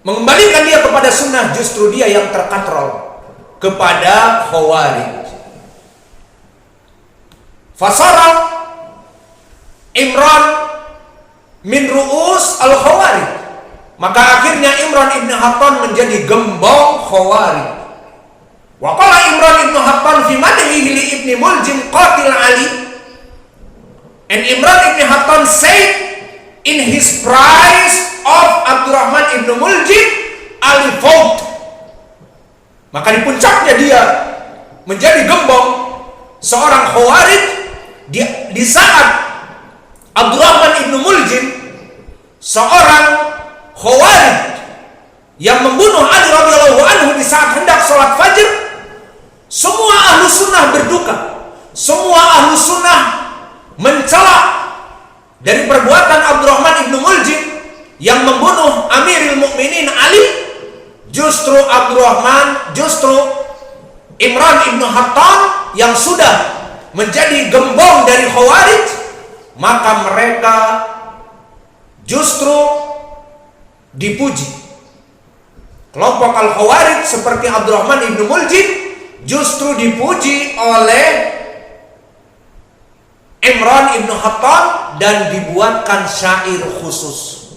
mengembalikan dia kepada sunnah, justru dia yang terkatrol kepada Khawarij. Fasara Imran min ru'us al-Khawarij, maka akhirnya Imran ibn Hattan menjadi gembong Khawarij. Wa qala Imran ibn Hattan fi madhihi li ibn Muljim qatil Ali, and Imran ibn Hattan said in his praise of Abdurrahman ibn Muljim, Ali fought. Maka di puncaknya dia menjadi gembong seorang Khawarij di saat Abdurrahman ibn Muljim, seorang Khawarij yang membunuh Ali radhiyallahu anhu di saat hendak sholat fajr. Semua ahlu sunnah berduka, semua ahlu sunnah mencela dari perbuatan Abdurrahman ibn Muljim yang membunuh Amirul Mukminin Ali. Justru Imran ibn Hattan yang sudah menjadi gembong dari Khawarij, maka mereka justru dipuji. Kelompok Al-Khawarij seperti Abdurrahman ibn Muljim justru dipuji oleh Imran ibn Hattan dan dibuatkan syair khusus.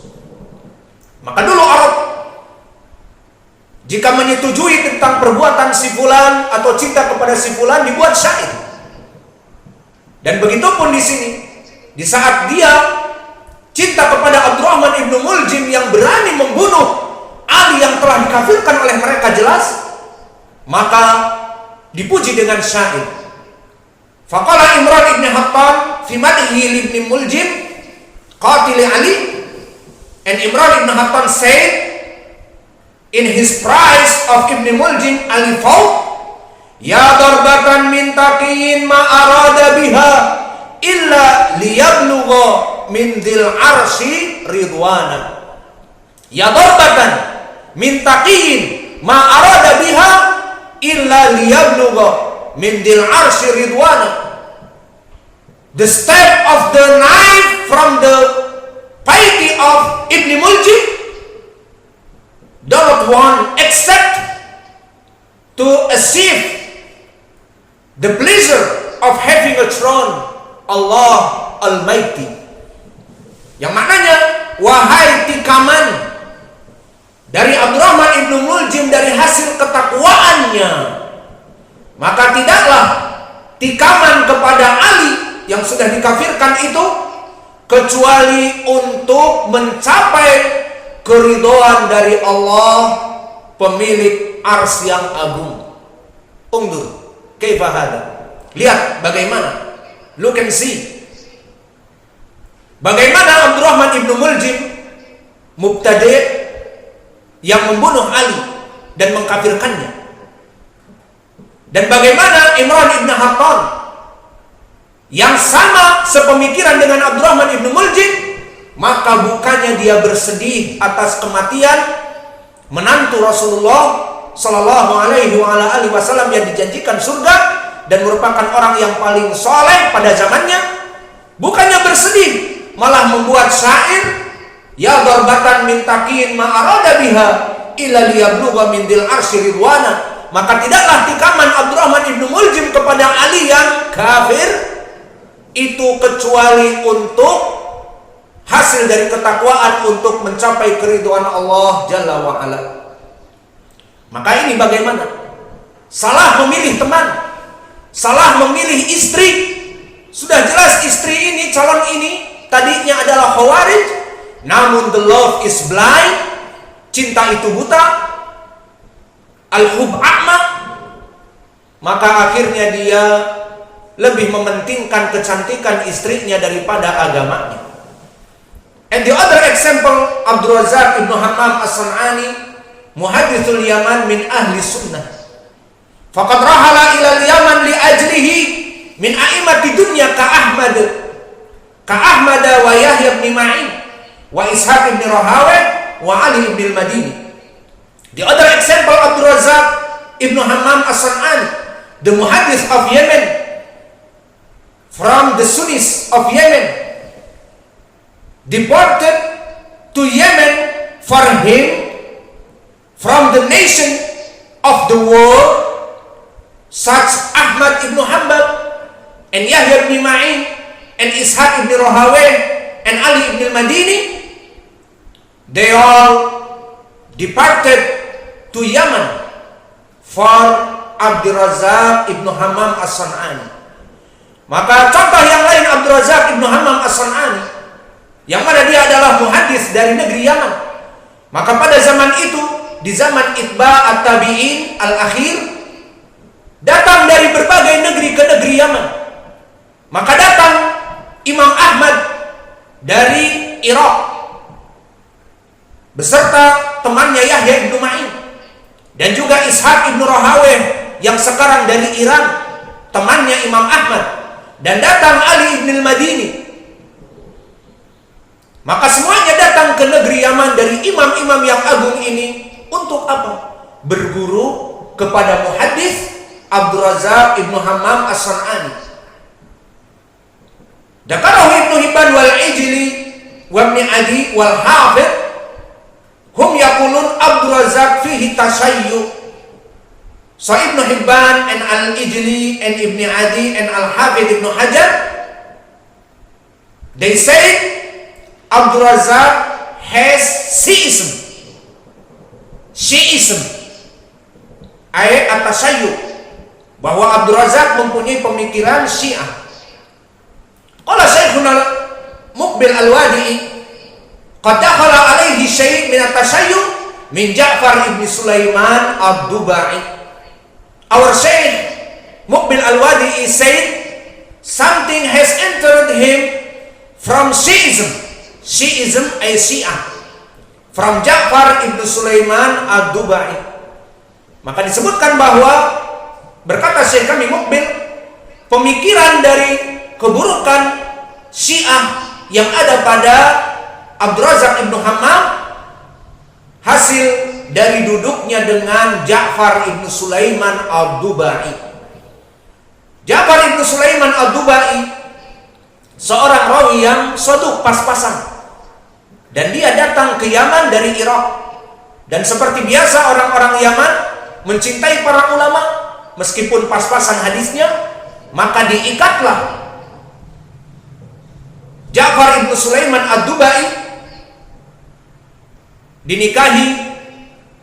Maka dulu Arab jika menyetujui tentang perbuatan si fulan atau cinta kepada si fulan dibuat syair. Dan begitupun di sini, di saat dia cinta kepada Abdurrahman ibn Muljim yang berani membunuh Ali yang telah dikafirkan oleh mereka jelas, maka dipuji dengan syair. Faqala Imran ibn Hattan fi madhihi ibn Muljim qatil Ali, and Imran ibn Hattan said in his praise of Ibn Muljim, Ali fought, ya darbatan min taqiyin ma arada biha illa liyablugha min dzil arsy ridwana. Ya darbatan min taqiyin ma arada biha illa liyablugha min dzil arsy ridwana. The step of the knife from the piety of Ibn Muljim don't want except to achieve the pleasure of having a throne Allah Almighty. Yang maknanya, wahai tikaman dari Abdurrahman ibn Muljim dari hasil ketakwaannya, maka tidaklah tikaman kepada Ali yang sudah dikafirkan itu kecuali untuk mencapai keridhaan dari Allah pemilik ars yang agung. Undur kaifa hada, lihat bagaimana, look and see bagaimana Abdurrahman ibn Muljim mubtadi' yang membunuh Ali dan mengkafirkannya, dan bagaimana Imran ibn Hattan yang sama sepemikiran dengan Abdurrahman ibn Muljim, maka bukannya dia bersedih atas kematian menantu Rasulullah Sallallahu Alaihi Wasallam yang dijanjikan surga dan merupakan orang yang paling soleh pada zamannya, bukannya bersedih, malah membuat syair, ya darbatan min taqiyin ma arada biha illa liyablugha min dzil arsy ridwana. Maka tidaklah tikaman Abdurrahman ibn Muljim kepada Ali yang kafir itu kecuali untuk hasil dari ketakwaan untuk mencapai keridhaan Allah Jalla wa Ala. Maka ini bagaimana? Salah memilih teman, salah memilih istri. Sudah jelas istri ini, calon ini tadinya adalah Khawarij, namun the love is blind, cinta itu buta, al-hub a'ma, maka akhirnya dia lebih mementingkan kecantikan istrinya daripada agamanya. And the other example, Abdul Razak ibn Hammam as-San'ani, muhadithul Yaman min ahli sunnah, faqad rahala ila al-Yaman li ajlihi min a'imati dunya ka Ahmad wa Yahya ibn Ma'in wa Ishaq ibn Rahaweh wa Ali ibn al-Madini. The other example, Abdul Razak ibn Hammam as-San'ani, the muhadith of Yemen, from the Sunnis of Yemen, deported to Yemen for him tradition of the world, such Ahmad ibn Hanbal and Yahya ibn Ma'in and Ishaq ibn Rahawayh and Ali ibn al-Madini, they all departed to Yaman for Abdul Razak ibn Hammam as-San'ani. Maka contoh yang lain Abdul Razak ibn Hammam as-San'ani, yang mana dia adalah muhadis dari negeri Yaman. Maka pada zaman itu, di zaman Itba at-Tabi'in al-akhir, datang dari berbagai negeri ke negeri Yaman. Maka datang Imam Ahmad dari Irak beserta temannya Yahya ibn Ma'in, dan juga Ishaq ibn Rahawayh yang sekarang dari Iran, temannya Imam Ahmad, dan datang Ali ibn al-Madini. Maka semuanya datang ke negeri Yaman dari imam-imam yang agung ini untuk apa? Berguru kepada muhaddis Abdul Razak ibn Hammam as-San'ani. Dzakarahu Ibnu Hibban wal Ijli wa Ibnu Adi wal Hafidh hum yaqulun Abdul Razak fihi tashayyu. So Ibnu Hibban and Al-Ijli and Ibnu Adi and Al-Hafidh Ibnu Hajar, they say Abdul Razak has Shi'ism, ayat at-tashayyu, bahwa Abdul Razak mempunyai pemikiran Syiah. Qala Syekhuna Muqbil Al-Wadi'i qad dakhala alaihi syai' min at-tashayyu min Ja'far ibn Sulaiman ad-Dubai. Our Sheikh Muqbil Al-Wadi'i said something has entered him from Shi'ism ay Syiah, from Ja'far ibn Sulaiman ad-Dubai. Maka disebutkan bahwa, berkata Syekh kami Muqbil, pemikiran dari keburukan Syiah yang ada pada Abdul Razak ibn Hammam hasil dari duduknya dengan Ja'far ibn Sulaiman ad-Dubai. Ja'far ibn Sulaiman ad-Dubai seorang rawi yang saduq, pas-pasan, dan dia datang ke Yaman dari Irak. Dan seperti biasa orang-orang Yaman mencintai para ulama, meskipun pas-pasan hadisnya, maka diikatlah Ja'far ibn Sulaiman ad-Dubai,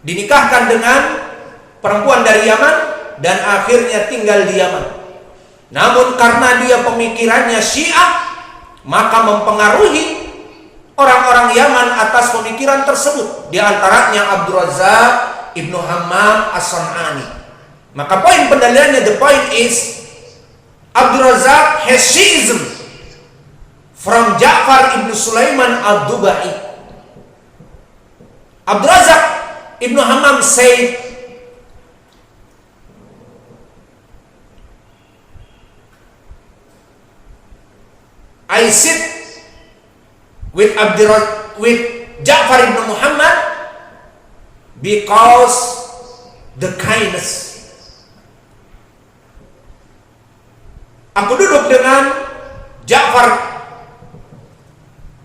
dinikahkan dengan perempuan dari Yaman, dan akhirnya tinggal di Yaman. Namun karena dia pemikirannya Syiah, maka mempengaruhi orang-orang Yaman atas pemikiran tersebut, di antaranya Abdul Razak ibn Hammam as-San'ani. Maka poin pendalilannya, the point is Abdul Razak has Shi'ism from Ja'far ibn Sulaiman ad-Dubai. Abdul Razak ibn Hammam said, I sit with Ja'far ibn Muhammad because the kindness. Aku duduk dengan Ja'far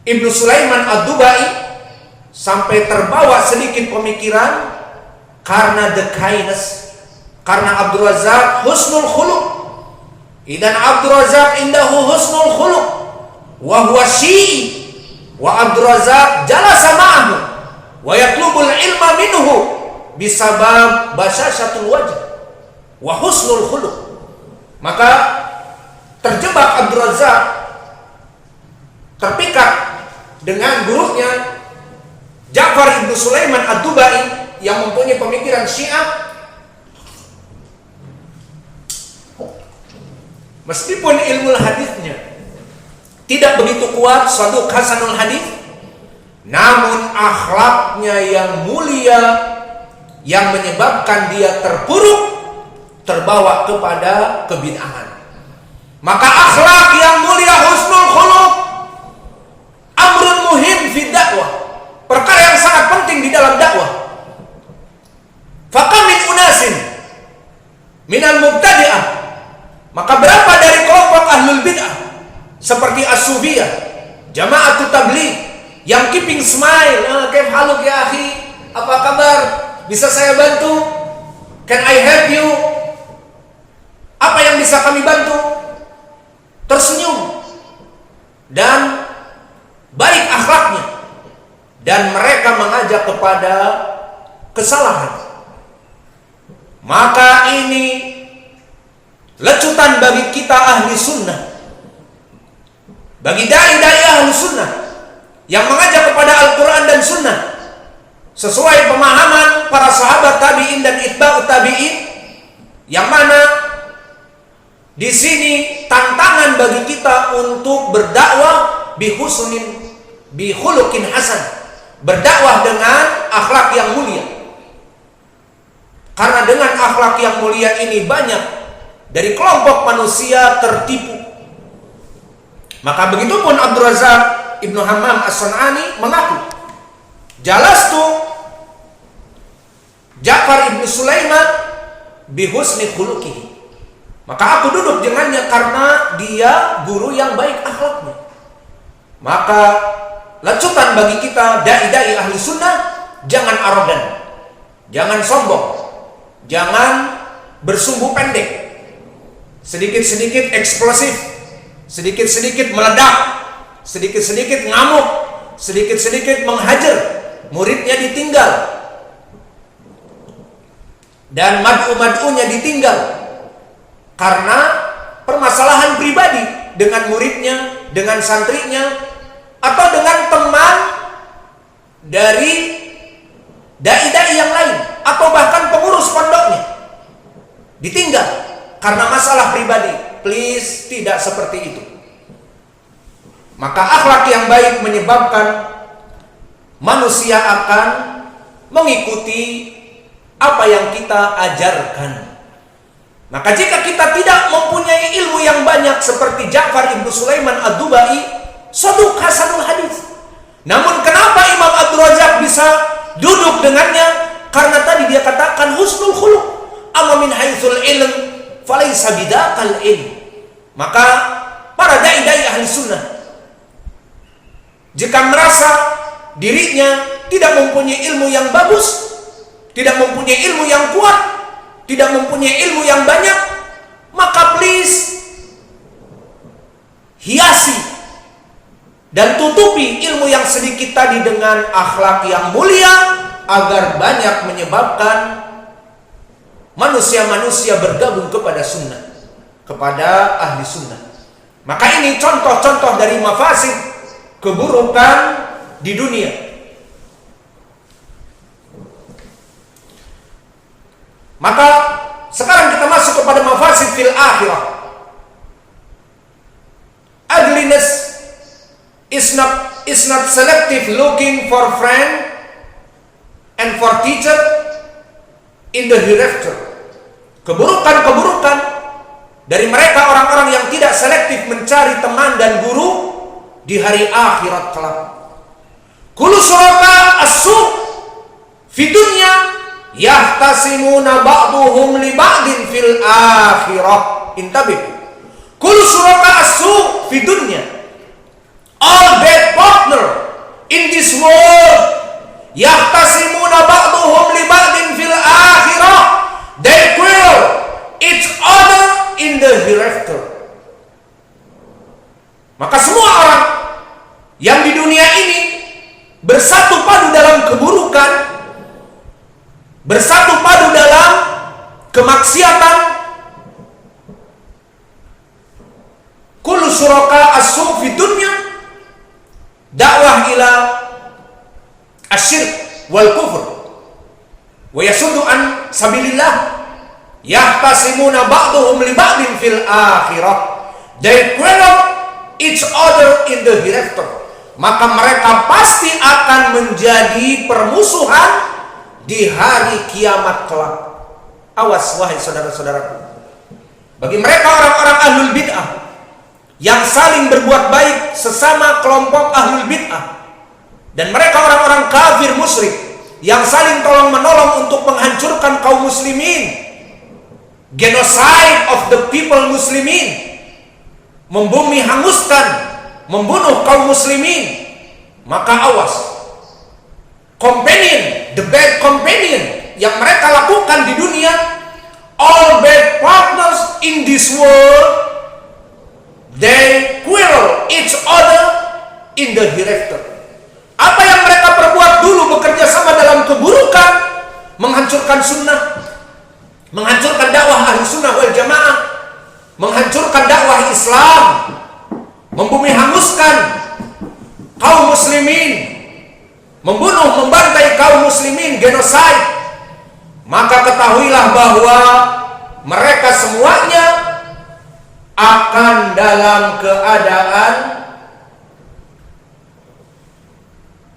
ibn Sulaiman ad-Dubai sampai terbawa sedikit pemikiran karena the kindness, karena Abdul Razak husnul khuluq. Idan Abdul Razak indahu husnul khuluq wa huwa Syi'i, wa Abdul Razak jalasa ma'ahu wa yatlubul ilma minhu bisabab basyashatul wajh wa husnul khuluq. Maka terjebak Abdul Razak, terpikat dengan gurunya Ja'far ibn Sulaiman ad-Dubai yang mempunyai pemikiran Syiah. Meskipun ilmu hadisnya tidak begitu kuat, saduq hasanul hadis, namun akhlaknya yang mulia yang menyebabkan dia terbawa kepada kebid'ahan. Maka akhlak yang mulia, husnul khuluq, amrun muhim fi dakwah, perkara yang sangat penting di dalam dakwah. Fakam min unasin minal mubtadi'ah, maka berapa dari kelompok ahlul bid'ah seperti as-sufiyah, jama'atut tabligh, yang keeping smile, kaif haluk ya akhi, apa kabar, Bisa saya bantu? Can I help you? Apa yang bisa kami bantu? Tersenyum dan baik akhlaknya, dan mereka mengajak kepada kesalahan. Maka ini lecutan bagi kita ahli sunnah, bagi dai-dai ahli sunnah yang mengajak kepada Al-Quran dan sunnah sesuai pemahaman para sahabat tabi'in dan itba'ut tabi'in, yang mana di sini tantangan bagi kita untuk berdakwah bihulukin hasan, berdakwah dengan akhlak yang mulia. Karena dengan akhlak yang mulia ini banyak dari kelompok manusia tertipu. Maka begitupun Abdul Razak Ibnu Hammam As-San'ani mengaku, jalastu Ja'far ibnu Sulaiman bihusni khuluqihi. Maka aku duduk dengannya karena dia guru yang baik akhlaknya. Maka lecutan bagi kita dai-dai ahli sunnah, jangan arogan, jangan sombong, jangan bersumbu pendek, sedikit-sedikit eksplosif, sedikit-sedikit meledak, sedikit-sedikit ngamuk, sedikit-sedikit menghajar, muridnya ditinggal dan mad'u-mad'unya ditinggal karena permasalahan pribadi dengan muridnya, dengan santrinya, atau dengan teman dari dai-dai yang lain, atau bahkan pengurus pondoknya, ditinggal karena masalah pribadi. Please, tidak seperti itu. Maka akhlak yang baik menyebabkan manusia akan mengikuti apa yang kita ajarkan. Maka jika kita tidak mempunyai ilmu yang banyak seperti Ja'far ibnu Sulaiman ad-Dubai, saduq hasanul hadis, namun kenapa Imam Abdul Razak bisa duduk dengannya? Karena tadi dia katakan husnul khuluq, amma min haitsul ilm falaysa bidaqal ilm. Maka para dai-dai ahli sunnah, jika merasa dirinya tidak mempunyai ilmu yang bagus, tidak mempunyai ilmu yang kuat, tidak mempunyai ilmu yang banyak, maka please hiasi dan tutupi ilmu yang sedikit tadi dengan akhlak yang mulia, agar banyak menyebabkan manusia-manusia bergabung kepada sunnah, kepada ahli sunnah. Maka ini contoh-contoh dari mafasid keburukan di dunia. Maka sekarang kita masuk kepada mafasid fil akhirah. Ugliness is not selective looking for friend and for teacher in the hereafter. Keburukan-keburukan dari mereka orang-orang yang tidak selektif mencari teman dan guru di hari akhirat kelak. Kullu syuraka as-su' fi dunya yahtasimuna ba'duhum li ba'din fil akhirah. Intabih. Kullu syuraka as-su' fi dunya, all bad partner in this world, yahtasimuna ba'duhum li ba'din fil akhirah, they quarrel each other in the hereafter. Maka semua orang yang di dunia ini bersatu padu dalam keburukan, bersatu padu dalam kemaksiatan, kullu syuraka as-su' fi dunya, dakwah ila asyirk wal kufur wa yasuddu an sabilillah, yahtasimuna ba'duhum li ba'din fil akhirah, they quarrel each other in the hereafter. Maka mereka pasti akan menjadi permusuhan di hari kiamat kelak. Awas wahai saudara-saudaraku, bagi mereka orang-orang ahlul bid'ah yang saling berbuat baik sesama kelompok ahlul bid'ah, dan mereka orang-orang kafir musyrik yang saling tolong menolong untuk menghancurkan kaum muslimin, genocide of the people muslimin, membumi hanguskan, membunuh kaum muslimin. Maka awas, companion, the bad companion yang mereka lakukan di dunia, all bad partners in this world, they quarrel each other in the hereafter. Apa yang mereka perbuat dulu bekerja sama dalam keburukan, menghancurkan sunnah, menghancurkan dakwah ahli sunnah wal jamaah, menghancurkan dakwah Islam, membumi hanguskan kaum muslimin, membunuh, membantai kaum muslimin, genosid, maka ketahuilah bahwa mereka semuanya akan dalam keadaan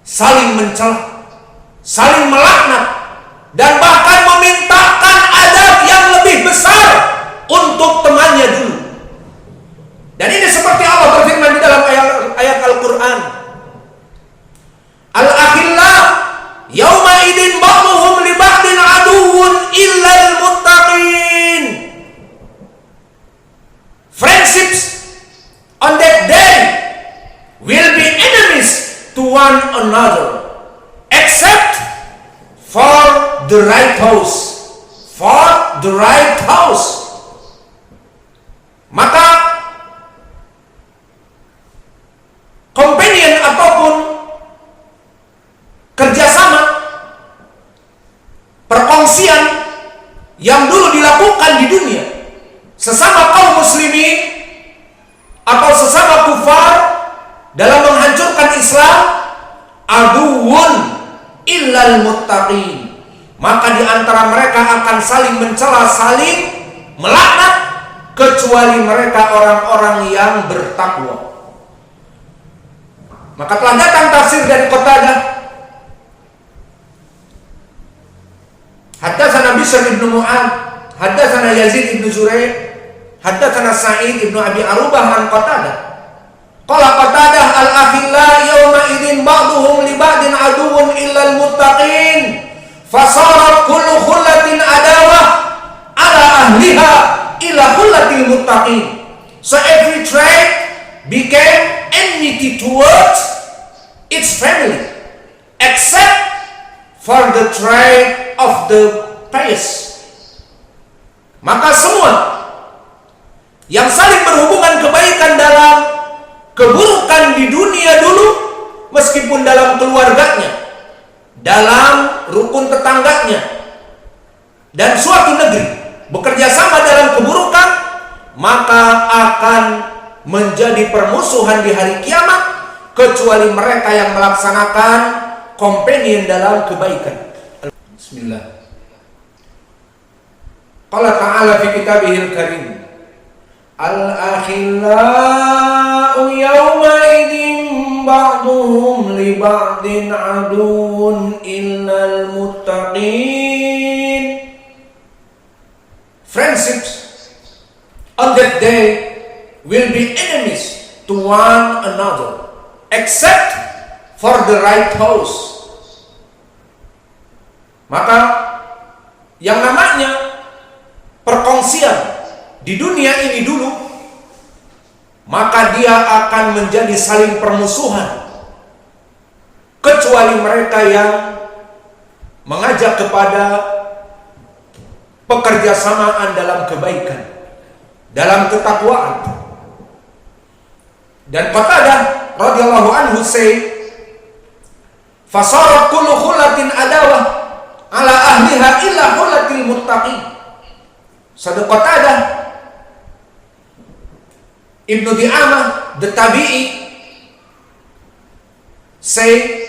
saling mencela, saling melaknat, dan bahkan memintakan adab yang lebih besar untuk temannya dulu. Dan ini seperti Allah berfirman di dalam ayat Al-Quran, Al-akhillah yauma idin ba'duhum li ba'din aduwwun illal muttaqin. Friendships on that day will be enemies to one another except for the right house. For the right house. Maka companion ataupun kerjasama, perkongsian yang dulu dilakukan di dunia sesama kaum muslimin atau sesama kufar dalam menghancurkan Islam, aduwwun illal muttaqin, maka di antara mereka akan saling mencela, saling melaknat, kecuali mereka orang-orang yang bertakwa. Maka telah datang tafsir dari Qatadah, haddatsana Bishr ibn Mu'ad, haddatsana Yazid ibn Zuraik, haddatsana Sa'id ibn Abi Arubah an Qatadah. Qala Qatadah al-akhilla yawma idin ba'duhum li ba'din aduwwun illal muttaqin, fasarat kullu khullatin adawah ala ahliha ila khullatil muttaqin. So every tribe became enmity towards its family except for the tribe of the pious. Maka semua yang saling berhubungan kebaikan dalam keburukan di dunia dulu, meskipun dalam keluarganya, dalam rukun tetangganya, dan suatu negeri bekerja sama dalam keburukan, maka akan menjadi permusuhan di hari kiamat, kecuali mereka yang melaksanakan companion dalam kebaikan. Bismillah. Qala ta'ala fi kitabihil karim, al-akhillau yawma idin ba'duhum li ba'din aduun illal muttaqin. Friendships on that day will be enemies to one another except for the right house. Maka yang namanya perkongsian di dunia ini dulu, maka dia akan menjadi saling permusuhan, kecuali mereka yang mengajak kepada pekerjasamaan dalam kebaikan, dalam ketakwaan. Dan Qatadah radhiyallahu anhu say, fasarat kullu khullatin adawah ala ahliha illa khullatil muttaqin. Sadaq Qatadah Ibnu Di'amah the Tabi'i say,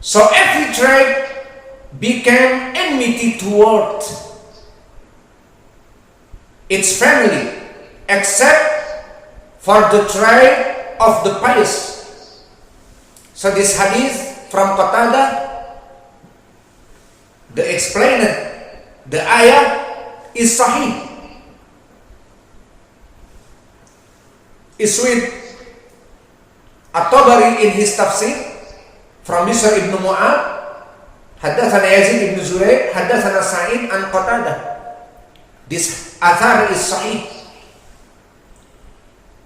so every tribe became enmity toward its family except for the tribe of the pious. So this hadith from Qatadah, the explained, the ayah is sahih, is with At-Tabari in his tafsir from Bishr ibn Mu'ad, haddatsana Yazid ibn Zuraik, haddatsana Sa'id an Qatadah. This athar is sahih.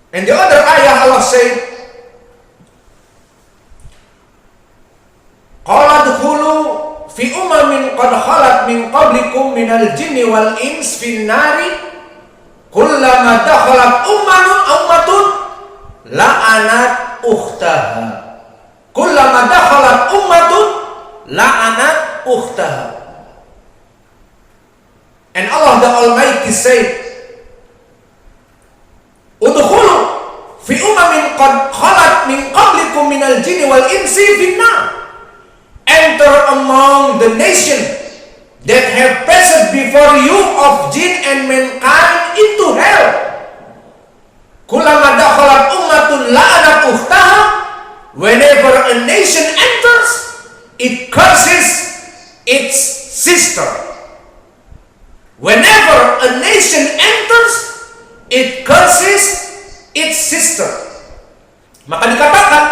And the other ayah Allah said, qala dkhulu fi umamin qad khalat min qablikum minal jinni wal ins fin nari kullama dakhalat ummatun la'anat ukhtaha. Kullama dakhalat ummatun la'anat ukhtaha. And Allah the Almighty said, udkhulu fi umamin qad khalat min qablikum minal jinni wal insi finnar. Enter among the nation that have passed before you of jinn and mankind into hell. Kullama dakhalat ummatun la'anat ukhtaha. Whenever a nation enters, it curses its sister. Whenever a nation enters, it curses its sister. Maka dikatakan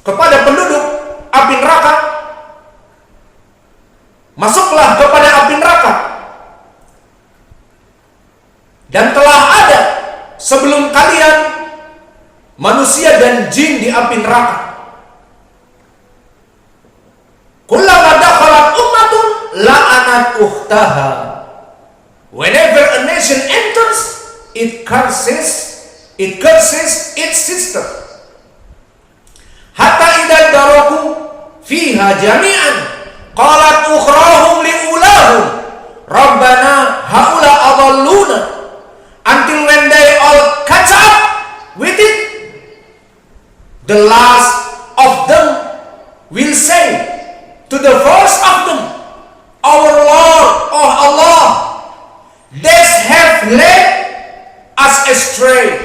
kepada penduduk api neraka, masuklah kepada api neraka. Dan telah ada sebelum kalian manusia dan jin di api neraka. Kullama dakhalat ummatun la'anat ukhtaha. Whenever a nation enters, it curses its sister. Hatta idza daraku fiha jami'an qalat ukhrahum liulahum rabbana haula adalluna. Until when they all catch up with it, the last of them will say to the first of them, our Lord, oh Allah, they have led us astray.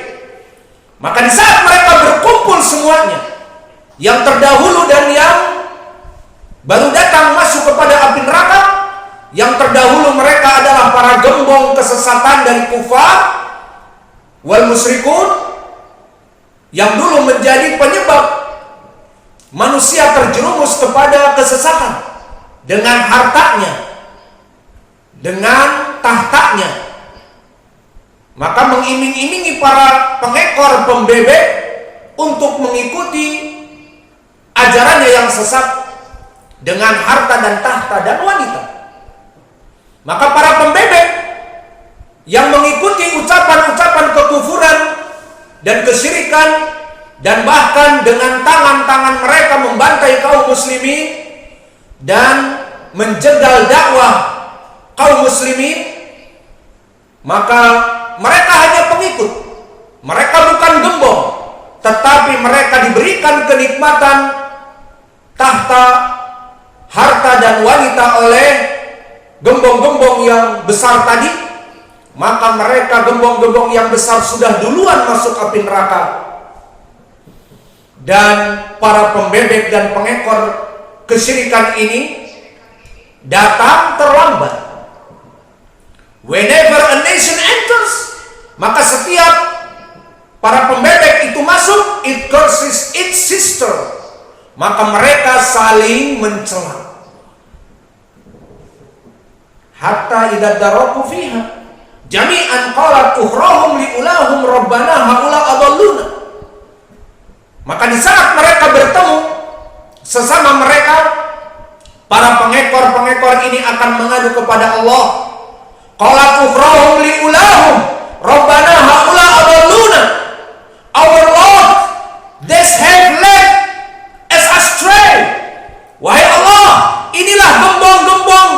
Maka di saat mereka berkumpul semuanya, yang terdahulu dan yang baru datang masuk kepada api neraka, yang terdahulu mereka adalah para gembong kesesatan dari kufar wal musyrikun, yang dulu menjadi penyebab manusia terjerumus kepada kesesatan dengan hartanya, dengan tahtanya. Maka mengiming-imingi para pengekor pembebek untuk mengikuti ajarannya yang sesat dengan harta dan tahta dan wanita. Maka para pembebek yang mengikuti ucapan-ucapan kekufuran dan kesyirikan, dan bahkan dengan tangan-tangan mereka membantai kaum muslimin dan menjegal dakwah kaum muslimin, maka mereka hanya pengikut. Mereka bukan gembong, tetapi mereka diberikan kenikmatan tahta, harta dan wanita oleh gembong-gembong yang besar tadi. Maka mereka gembong-gembong yang besar sudah duluan masuk api neraka, dan para pembebek dan pengekor kesyirikan ini datang terlambat. Whenever a nation enters, maka setiap para pembebek itu masuk, it curses its sister. Maka mereka saling mencela. Hatta idza daraku fiha jami'an qalat ukhrahum liulahum rabbana haula adalluna. Maka di saat mereka bertemu sesama mereka, para pengekor-pengekor ini akan mengadu kepada Allah. Qalat ukhrahum liulahum rabbana haula adalluna. Our Lord, these have led us astray. Wahai Allah, inilah gembong-gembong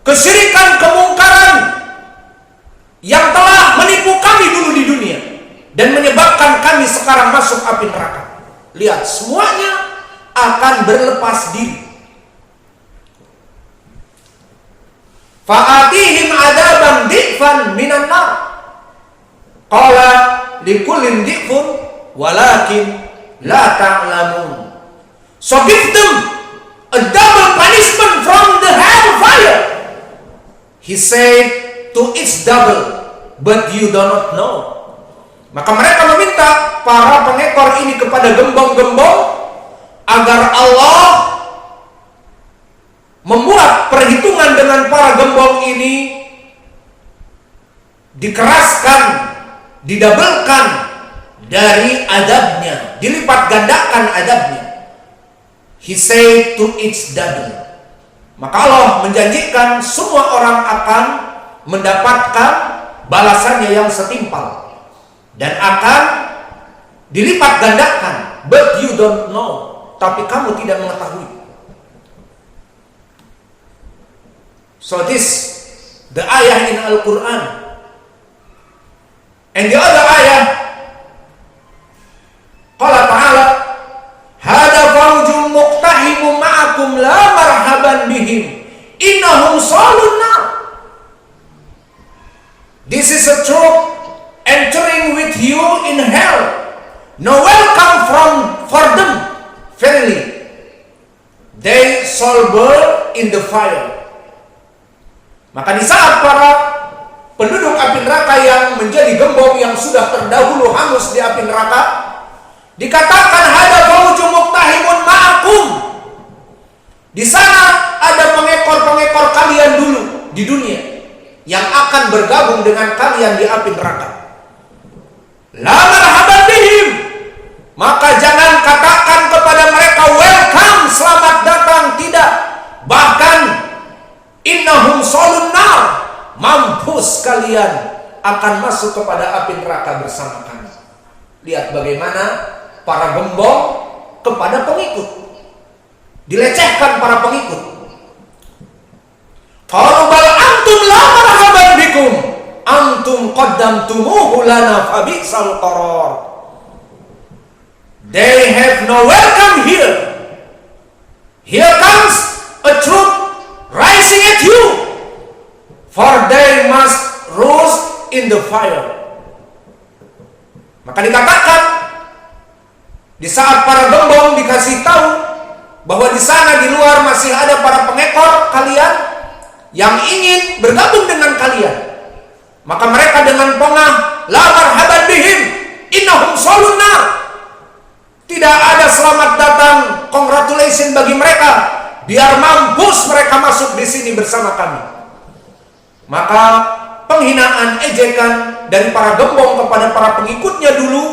kesyirikan, kemungkaran yang telah menipu kami dulu di dunia dan menyebabkan kami sekarang masuk api neraka. Lihat, semuanya akan berlepas diri. Fa'atihim adaban di'fan minan nar. Qala likullin di'fun walakin la ta'lamun. So give them a double punishment from the hellfire. He said to each double, but you do not know. Maka mereka meminta para pengekor ini kepada gembong-gembong agar Allah membuat perhitungan dengan para gembong ini dikeraskan, didabelkan dari adabnya, dilipat gandakan adabnya. He said to each double. Maka Allah menjanjikan semua orang akan mendapatkan balasannya yang setimpal dan akan dilipat gandakan. But you don't know. Tapi kamu tidak mengetahui. So this the ayah in Al-Quran. And the other ayah, qala ta'ala, hada fawjun muqtahimun ma'akum la marhaban bihim innahum salun nar. This is a troop entering with you in hell. No welcome for them. Verily, they shall burn in the fire. Maka di saat para penduduk api neraka yang menjadi gembong yang sudah terdahulu hangus di api neraka, dikatakan hada fawjun muqtahimun ma'akum. Di sana ada pengekor-pengekor kalian dulu di dunia yang akan bergabung dengan kalian di api neraka. La marhaban bihim. Maka jangan katakan kepada mereka welcome, selamat datang, tidak. Bahkan innahum salun nar, mampus kalian akan masuk kepada api neraka bersama kami. Lihat bagaimana para gembong kepada pengikut, dilecehkan para pengikut. Qalu bal antum la marhaban bikum antum qaddamtumuhu lana fabisal qarar. They have no welcome here. Here comes a troop rising at you, for they must roast in the fire. Maka dikatakan di saat para gembong dikasih tahu bahwa di sana di luar masih ada para pengekor kalian yang ingin bergabung dengan kalian, maka mereka dengan pongah la marhaban bihim innahum salun nar. Tidak ada selamat datang, congratulations bagi mereka. Biar mampus mereka masuk di sini bersama kami. Maka penghinaan, ejekan dari para gembong kepada para pengikutnya dulu.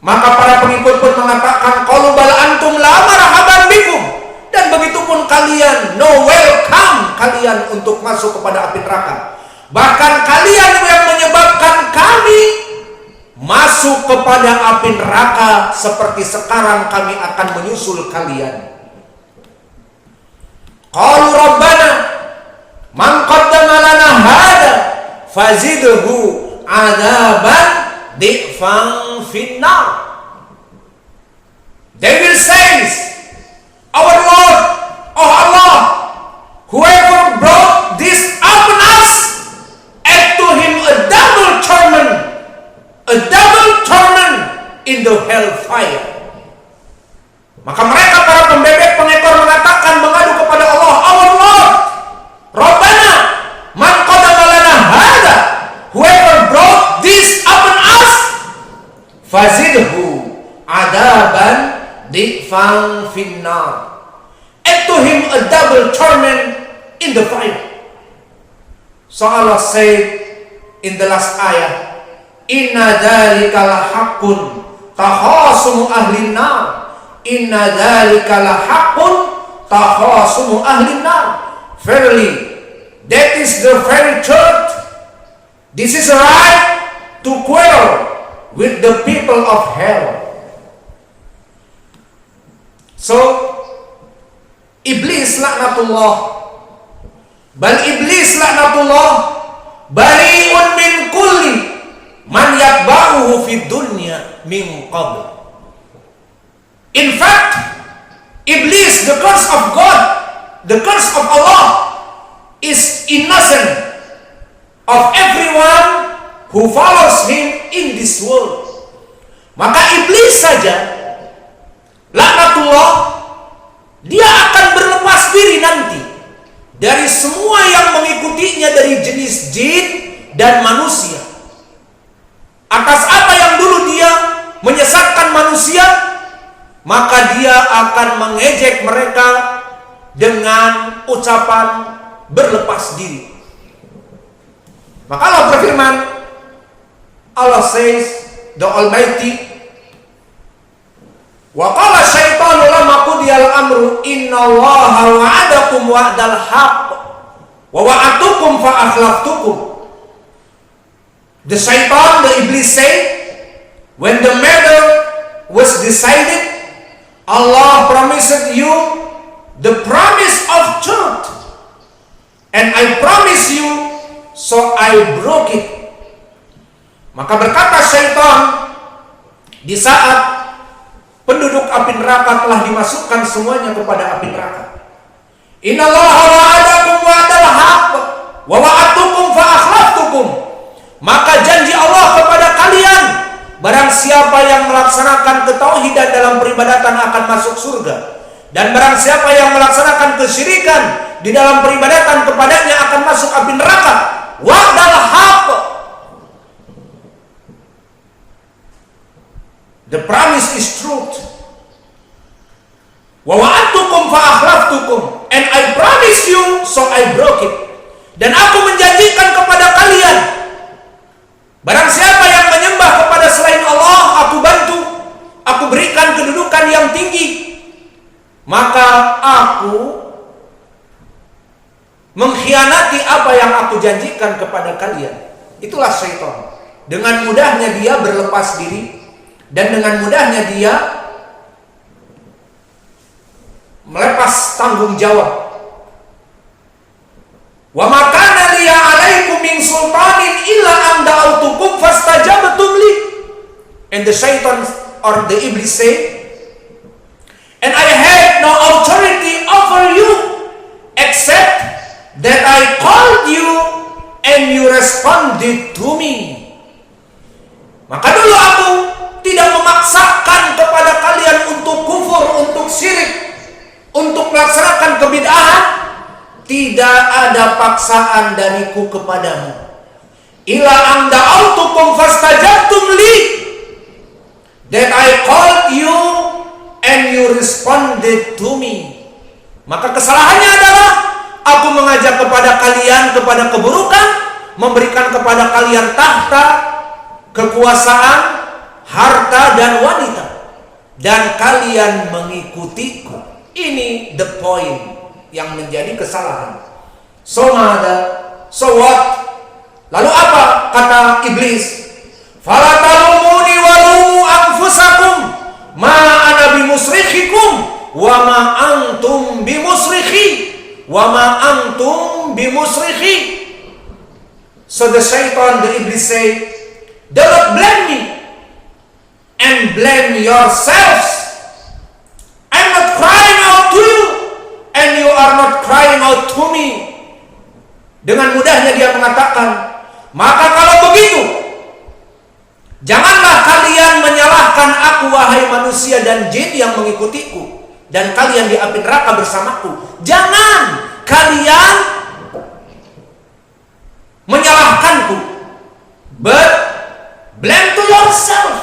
Maka para pengikut pun mengatakan qalu bal antum la marhaban bikum. Dan begitupun kalian, no welcome kalian untuk masuk kepada api neraka. Bahkan kalian yang menyebabkan kami masuk kepada api neraka seperti sekarang kami akan menyusul kalian. Qalu rabbana man qaddama lana hada fazidhu adaban di'fan finnar. They will say, our Lord, oh Allah, whoever brought this upon us, add to him a double torment in the hellfire. Maka mereka para pembebek pengekor mengatakan, mengadu kepada Allah, our Lord, Rabbana man qadama lana hada, whoever brought this upon us, fazidhu adaban di'fan finnar. Add to him a double torment in the fire. So Allah said in the last ayah, inna dzalika lahaqqun takhasumu ahlin nar. Inna dzalika lahaqqun takhasumu ahlin nar. Verily, that is the very truth. This is right to quarrel with the people of hell. So, Iblis laknatullah, bal Iblis laknatullah bari'un min kulli man yatba'uhu fid dunya min qabl. In fact, Iblis, the curse of God, the curse of Allah, is innocent of everyone who follows him in this world. Maka Iblis saja, laknatullah, dia akan berlepas diri nanti dari semua yang mengikutinya dari jenis jin dan manusia. Atas apa yang dulu dia menyesatkan manusia, maka dia akan mengejek mereka dengan ucapan berlepas diri. Maka Allah berfirman, Allah says, the Almighty, Wa qala syaitanu lamma qudiyal amru innallaha wa'adakum wa'dal haqq wa wa'atukum fa akhlaftukum. The shaitan, the iblis said, when the matter was decided, Allah promised you the promise of truth, and I promise you, so I broke it. Maka berkata syaitan di saat penduduk api neraka telah dimasukkan semuanya kepada api neraka, innallaha wa'adakum wa'dal haqq wa wa'atukum fa akhlaftukum. Maka janji Allah kepada kalian, barang siapa yang melaksanakan ketauhidan dalam peribadatan akan masuk surga, dan barang siapa yang melaksanakan kesyirikan di dalam peribadatan kepadanya akan masuk api neraka. Wa'dal haqq, the promise is truth. Wa wa'atukum fa akhlaftukum, and I promise you, so I broke it. Dan aku menjanjikan kepada kalian, barang siapa yang menyembah kepada selain Allah, aku bantu, aku berikan kedudukan yang tinggi, maka aku mengkhianati apa yang aku janjikan kepada kalian. Itulah syaitan. Dengan mudahnya dia berlepas diri, dan dengan mudahnya dia melepas tanggung jawab. Wa ma kana liya 'alaikum min sultanin illa an da'awtukum fastajabtum li. And the shaitan or the iblis say, and I had no authority over you except that I called you and you responded to me. Maka dulu aku tidak memaksakan kepada kalian untuk kufur, untuk syirik, untuk melaksanakan kebid'ahan. Tidak ada paksaan dariku kepadamu. Ila an da'awtukum fastajabtum li, that I called you and you responded to me. Maka kesalahannya adalah aku mengajak kepada kalian kepada keburukan, memberikan kepada kalian tahta, kekuasaan, harta dan wanita, dan kalian mengikutiku. Ini the point yang menjadi kesalahan. So what? Lalu apa kata iblis? Fala talumuni walumu anfusakum ma ana bimusrikhikum wa ma antum bimusrikhi wa ma antum bimusrikhi. So the shaitan, the iblis say, do not blame me and blame yourselves. I'm not crying out to you and you are not crying out to me. Dengan mudahnya dia mengatakan, maka kalau begitu, janganlah kalian menyalahkan aku wahai manusia dan jin yang mengikutiku, dan kalian di api neraka bersamaku. Jangan kalian menyalahkanku, but blame to yourself.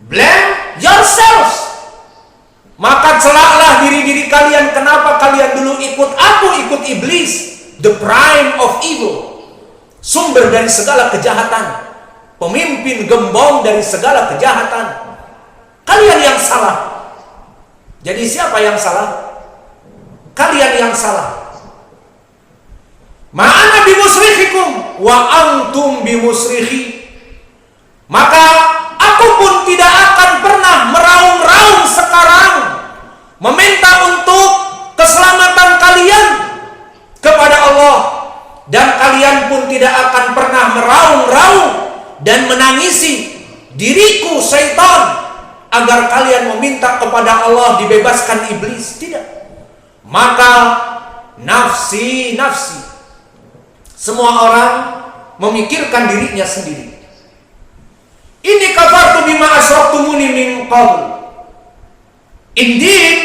Blame yourselves. Maka celaklah diri-diri kalian, kenapa kalian dulu ikut aku, ikut iblis, the prime of evil, sumber dari segala kejahatan, pemimpin gembong dari segala kejahatan. Kalian yang salah. Jadi siapa yang salah? Kalian yang salah. Ma'ana bimusrikhikum wa antum bimusrikhi. Maka aku pun tidak akan pernah meraung-raung sekarang meminta untuk keselamatan kalian kepada Allah, dan kalian pun tidak akan pernah meraung-raung dan menangisi diriku syaitan agar kalian meminta kepada Allah dibebaskan iblis. Tidak. Maka nafsi, semua orang memikirkan dirinya sendiri. Ini kafartu bima asyraktumuni min qabl. Indeed,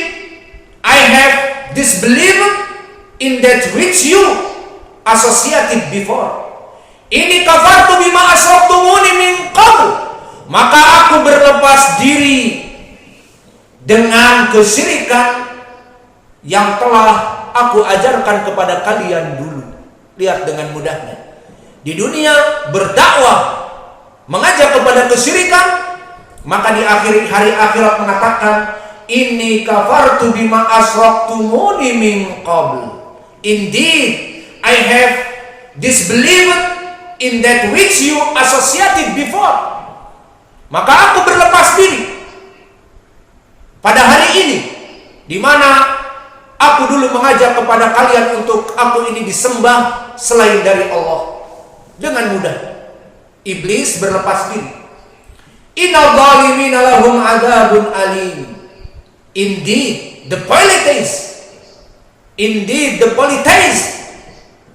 I have disbelieved in that which you associated before. Ini kafartu bima asyraktumuni min qabl. Maka aku berlepas diri dengan kesyirikan yang telah aku ajarkan kepada kalian dulu. Lihat dengan mudahnya. Di dunia berdakwah, mengajak kepada kesyirikan, Maka di akhir hari akhirat mengatakan, inni kafartu bima asraktumuni min qabl. Indeed, I have disbelieved in that which you associated before. Maka aku berlepas diri pada hari ini, di mana aku dulu mengajak kepada kalian untuk aku ini disembah selain dari Allah. Dengan mudah iblis berlepas diri. Innal zalimina lahum adzabun alim. Indeed, the polytheists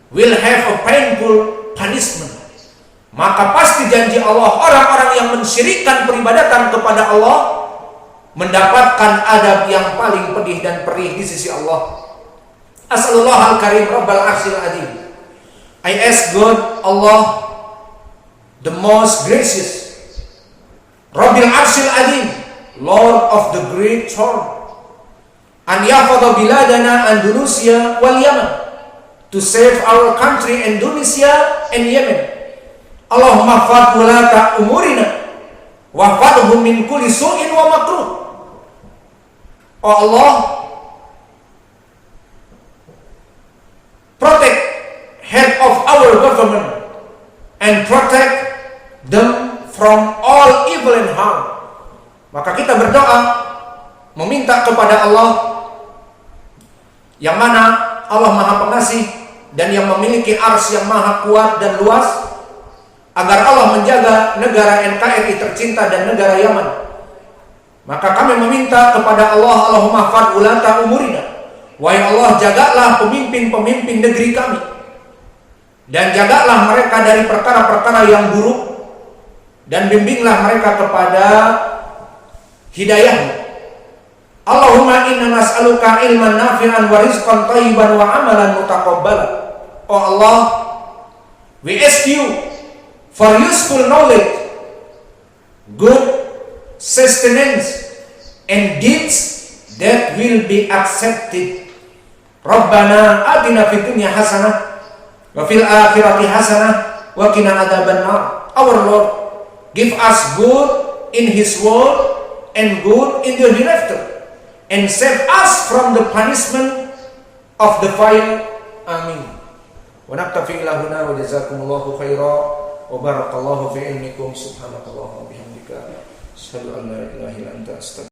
will have a painful punishment. Maka pasti janji Allah, orang-orang yang mensyirikkan peribadatan kepada Allah mendapatkan adab yang paling pedih dan perih di sisi Allah. As'alullah al-karim rabbal arsyil azim. I ask God, Allah, the most gracious, Rabbil arsyil azim, Lord of the great throne, an yafadha biladana Andalusia wal Yaman, to save our country Indonesia and Yemen. Allahumma fad wulata umurina wa fadhum min kulli su'in wa makruh. Oh Allah, protect head of our government and protect them from all evil and harm. Maka kita berdoa meminta kepada Allah yang mana Allah Maha Pengasih dan yang memiliki arsy yang maha kuat dan luas, agar Allah menjaga negara NKRI tercinta dan negara Yaman. Maka kami meminta kepada Allah, Allahumma fad ulata umurina, wahai Allah, jagalah pemimpin-pemimpin negeri kami dan jagalah mereka dari perkara-perkara yang buruk dan bimbinglah mereka kepada hidayah. Allahumma inna nas'aluka ilman nafi'an wa rizqan thayyiban wa amalan mutaqabbalan. Oh Allah, we ask you for useful knowledge, good sustenance, and deeds that will be accepted. Rabbana atina fid dunya hasanah wa fil akhirati hasanah wa qina adzabannar. Our Lord, give us good in His word and good in the hereafter, and save us from the punishment of the fire. Amin. Wa naktafi ila huna wa jazakumullahu khairan wa barakallahu fi ilmikum. Subhanakallahumma wa bihamdika, asyhadu an la ilaha illa anta, astaghfiruka